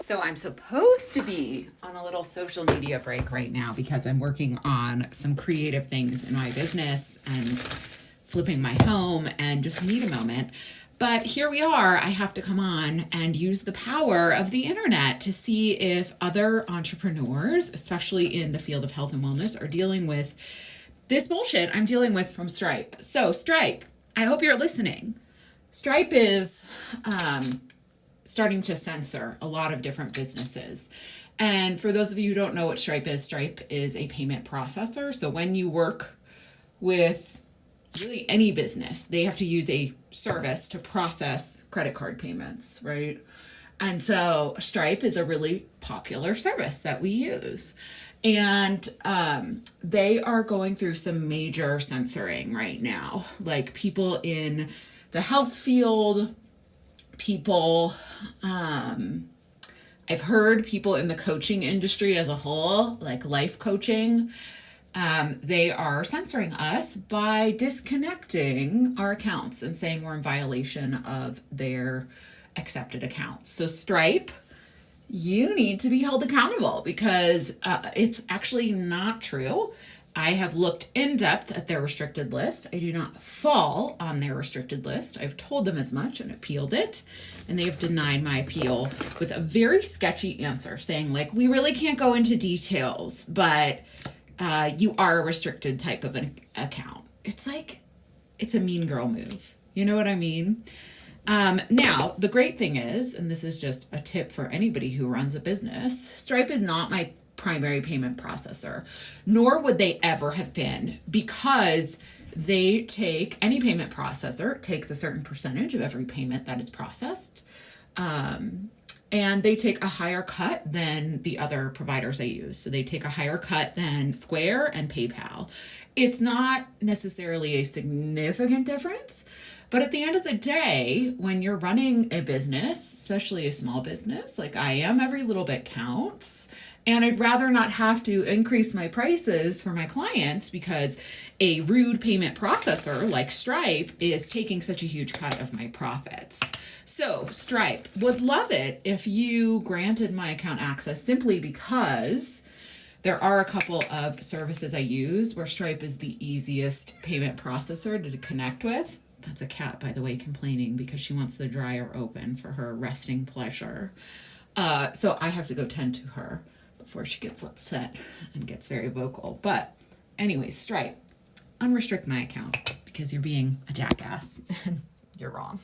So I'm supposed to be on a little social media break right now because I'm working on some creative things in my business and flipping my home and just need a moment. But here we are. I have to come on and use the power of the internet to see if other entrepreneurs, especially in the field of health and wellness, are dealing with this bullshit I'm dealing with from Stripe. So Stripe, I hope you're listening. Stripe is starting to censor a lot of different businesses. And for those of you who don't know what Stripe is a payment processor. So when you work with really any business, they have to use a service to process credit card payments, right? And so Stripe is a really popular service that we use. And they are going through some major censoring right now. Like people in the health field, people, I've heard people in the coaching industry as a whole, like life coaching, they are censoring us by disconnecting our accounts and saying we're in violation of their accepted accounts. So Stripe, you need to be held accountable because it's actually not true. I have looked in depth at their restricted list. I do not fall on their restricted list. I've told them as much and appealed it, and they have denied my appeal with a very sketchy answer saying, like, we really can't go into details, but you are a restricted type of an account. It's like, it's a mean girl move. You know what I mean? Now, the great thing is, and this is just a tip for anybody who runs a business, Stripe is not my primary payment processor, nor would they ever have been, because they take, any payment processor takes a certain percentage of every payment that is processed. And they take a higher cut than the other providers they use. So they take a higher cut than Square and PayPal. It's not necessarily a significant difference, but at the end of the day, when you're running a business, especially a small business like I am, every little bit counts. And I'd rather not have to increase my prices for my clients because a rude payment processor like Stripe is taking such a huge cut of my profits. So Stripe, would love it if you granted my account access simply because there are a couple of services I use where Stripe is the easiest payment processor to connect with. That's a cat, by the way, complaining because she wants the dryer open for her resting pleasure. So I have to go tend to her before she gets upset and gets very vocal. But anyway, Stripe, unrestrict my account because you're being a jackass and you're wrong.